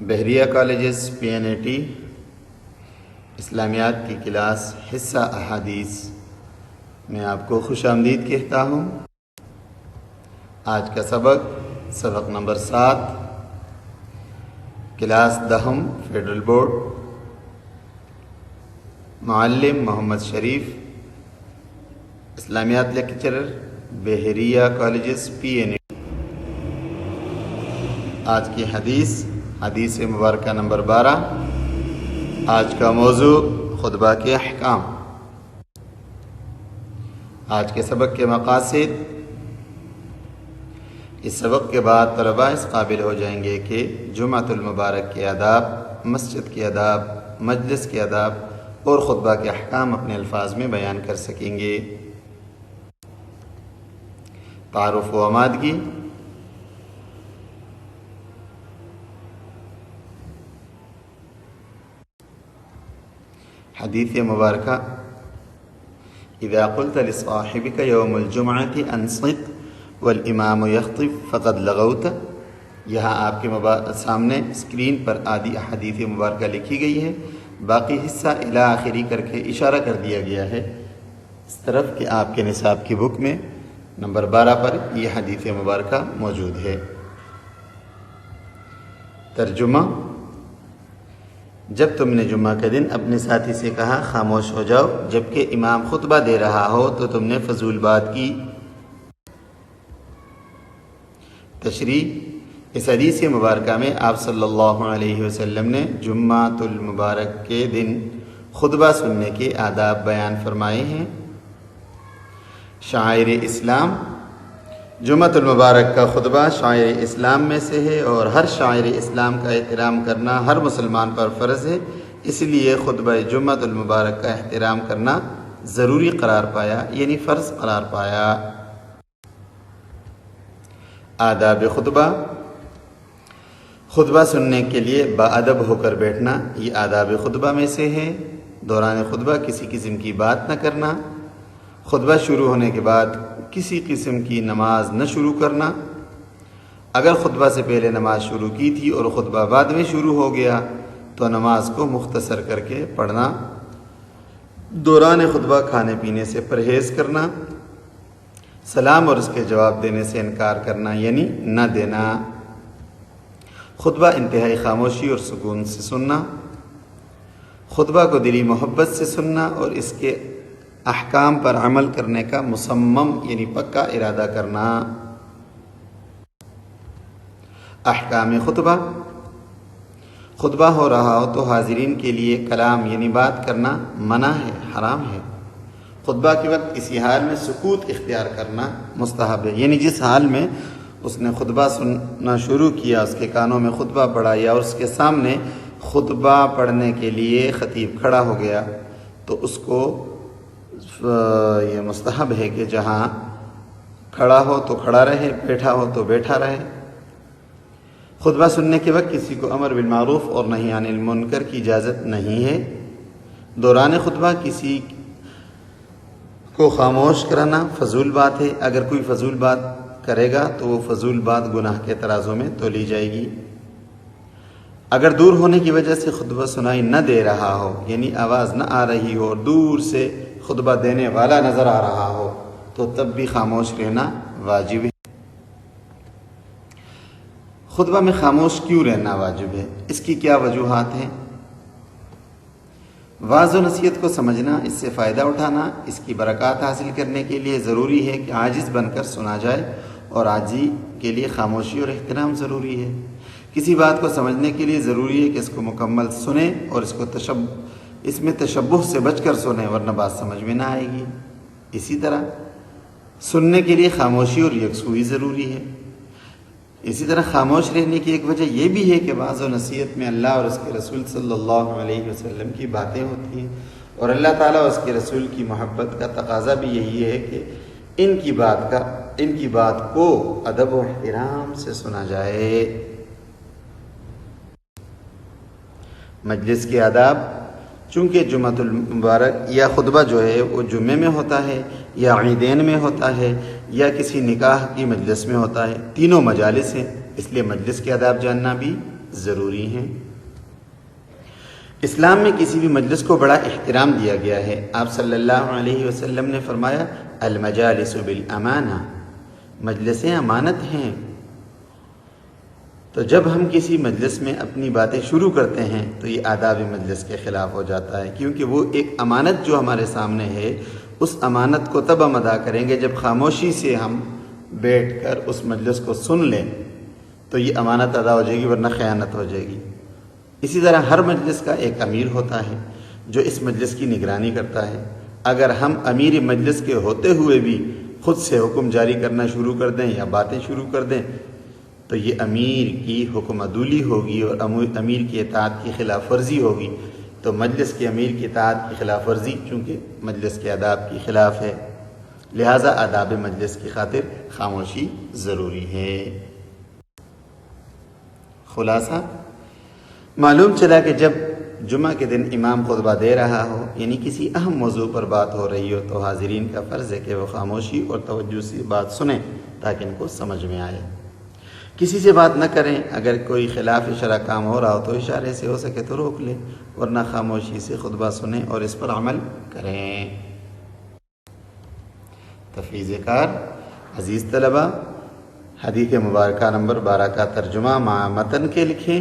بحریہ colleges PNAT اسلامیات کی class حصہ احادیث میں آپ کو خوش آمدید کہتا ہوں۔ آج کا سبق نمبر 7، کلاس 10 فیڈرل بورڈ، معلم محمد شریف، اسلامیات لیکچرر، بحریہ کالجز PNAT۔ آج کی حدیث مبارکہ نمبر 12۔ آج کا موضوع خطبہ کے احکام۔ آج کے سبق کے مقاصد۔ اس سبق کے بعد طلباء اس قابل ہو جائیں گے کہ جمعۃ المبارک کے آداب، مسجد کے آداب، مجلس کے آداب اور خطبہ کے احکام اپنے الفاظ میں بیان کر سکیں گے۔ تعارف و آمادگی۔ حدیث مبارکہ: اذا قلت لصاحبك يوم الجمعة انصت والامام يخطب فقد لغوت۔ یہاں آپ کے سامنے اسکرین پر آدھی احادیث مبارکہ لکھی گئی ہے، باقی حصہ الی آخری کر کے اشارہ کر دیا گیا ہے اس طرف کہ آپ کے نصاب کی بک میں نمبر 12 پر یہ حدیث مبارکہ موجود ہے۔ ترجمہ: جب تم نے جمعہ کے دن اپنے ساتھی سے کہا خاموش ہو جاؤ جبکہ امام خطبہ دے رہا ہو تو تم نے فضول بات کی۔ تشریح: اس حدیث مبارکہ میں آپ صلی اللہ علیہ وسلم نے جمعۃ المبارک کے دن خطبہ سننے کے آداب بیان فرمائے ہیں۔ شعائر اسلام: جمعۃ المبارک کا خطبہ شعائر اسلام میں سے ہے اور ہر شاعر اسلام کا احترام کرنا ہر مسلمان پر فرض ہے، اس لیے خطبہ جمعۃ المبارک کا احترام کرنا ضروری قرار پایا، یعنی فرض قرار پایا۔ آداب خطبہ: خطبہ سننے کے لیے باادب ہو کر بیٹھنا یہ آداب خطبہ میں سے ہے۔ دوران خطبہ کسی قسم کی بات نہ کرنا، خطبہ شروع ہونے کے بعد کسی قسم کی نماز نہ شروع کرنا، اگر خطبہ سے پہلے نماز شروع کی تھی اور خطبہ بعد میں شروع ہو گیا تو نماز کو مختصر کر کے پڑھنا، دوران خطبہ کھانے پینے سے پرہیز کرنا، سلام اور اس کے جواب دینے سے انکار کرنا یعنی نہ دینا، خطبہ انتہائی خاموشی اور سکون سے سننا، خطبہ کو دلی محبت سے سننا اور اس کے احکام پر عمل کرنے کا مصمم یعنی پکا ارادہ کرنا۔ احکام خطبہ: خطبہ ہو رہا ہو تو حاضرین کے لیے کلام یعنی بات کرنا منع ہے، حرام ہے۔ خطبہ کے وقت کسی حال میں سکوت اختیار کرنا مستحب ہے، یعنی جس حال میں اس نے خطبہ سننا شروع کیا، اس کے کانوں میں خطبہ پڑھا یا اس کے سامنے خطبہ پڑھنے کے لیے خطیب کھڑا ہو گیا تو اس کو یہ مستحب ہے کہ جہاں کھڑا ہو تو کھڑا رہے، بیٹھا ہو تو بیٹھا رہے۔ خطبہ سننے کے وقت کسی کو امر بالمعروف اور نہی عن المنکر کی اجازت نہیں ہے۔ دوران خطبہ کسی کو خاموش کرانا فضول بات ہے، اگر کوئی فضول بات کرے گا تو وہ فضول بات گناہ کے ترازو میں تولی جائے گی۔ اگر دور ہونے کی وجہ سے خطبہ سنائی نہ دے رہا ہو، یعنی آواز نہ آ رہی ہو اور دور سے خطبہ دینے والا نظر آ رہا ہو تو تب بھی خاموش رہنا واجب ہے۔ خطبہ میں خاموش کیوں رہنا واجب ہے؟ اس کی کیا وجوہات ہیں؟ واعظ و نصیحت کو سمجھنا، اس سے فائدہ اٹھانا، اس کی برکات حاصل کرنے کے لیے ضروری ہے کہ عاجز بن کر سنا جائے اور عاجزی کے لیے خاموشی اور احترام ضروری ہے۔ کسی بات کو سمجھنے کے لیے ضروری ہے کہ اس کو مکمل سنیں اور اس میں تشبہ سے بچ کر سنیں ورنہ بات سمجھ میں نہ آئے گی۔ اسی طرح سننے کے لیے خاموشی اور یکسوئی ضروری ہے۔ اسی طرح خاموش رہنے کی ایک وجہ یہ بھی ہے کہ واعظ و نصیحت میں اللہ اور اس کے رسول صلی اللہ علیہ وسلم کی باتیں ہوتی ہیں اور اللہ تعالیٰ اور اس کے رسول کی محبت کا تقاضا بھی یہی ہے کہ ان کی بات کو ادب و احترام سے سنا جائے۔ مجلس کے آداب: چونکہ جمعۃ المبارک یا خطبہ جو ہے وہ جمعے میں ہوتا ہے یا عیدین میں ہوتا ہے یا کسی نکاح کی مجلس میں ہوتا ہے، تینوں مجالس ہیں، اس لیے مجلس کے آداب جاننا بھی ضروری ہیں۔ اسلام میں کسی بھی مجلس کو بڑا احترام دیا گیا ہے۔ آپ صلی اللہ علیہ وسلم نے فرمایا المجالس بالامانہ، مجلسیں امانت ہیں۔ تو جب ہم کسی مجلس میں اپنی باتیں شروع کرتے ہیں تو یہ آداب مجلس کے خلاف ہو جاتا ہے، کیونکہ وہ ایک امانت جو ہمارے سامنے ہے، اس امانت کو تب ہم ادا کریں گے جب خاموشی سے ہم بیٹھ کر اس مجلس کو سن لیں، تو یہ امانت ادا ہو جائے گی، ورنہ خیانت ہو جائے گی۔ اسی طرح ہر مجلس کا ایک امیر ہوتا ہے جو اس مجلس کی نگرانی کرتا ہے۔ اگر ہم امیر مجلس کے ہوتے ہوئے بھی خود سے حکم جاری کرنا شروع کر دیں یا باتیں شروع کر دیں تو یہ امیر کی حکم عدولی ہوگی اور امیر کی اطاعت کی خلاف ورزی ہوگی۔ تو مجلس کے امیر کی اطاعت کی خلاف ورزی چونکہ مجلس کے آداب کی خلاف ہے، لہٰذا آداب مجلس کی خاطر خاموشی ضروری ہے۔ خلاصہ معلوم چلا کہ جب جمعہ کے دن امام خطبہ دے رہا ہو، یعنی کسی اہم موضوع پر بات ہو رہی ہو، تو حاضرین کا فرض ہے کہ وہ خاموشی اور توجہ سے بات سنیں تاکہ ان کو سمجھ میں آئے۔ کسی سے بات نہ کریں، اگر کوئی خلاف شرع کام ہو رہا ہو تو اشارے سے ہو سکے تو روک لیں، ورنہ خاموشی سے خطبہ سنیں اور اس پر عمل کریں۔ تفویض کار عزیز طلبہ، حدیث مبارکہ نمبر 12 کا ترجمہ مع متن کے لکھیں،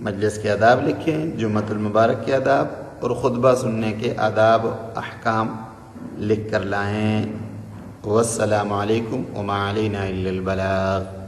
مجلس کے آداب لکھیں، جمعۃ المبارک کے آداب اور خطبہ سننے کے آداب احکام لکھ کر لائیں۔ والسلام علیکم وما علینا الا البلاغ۔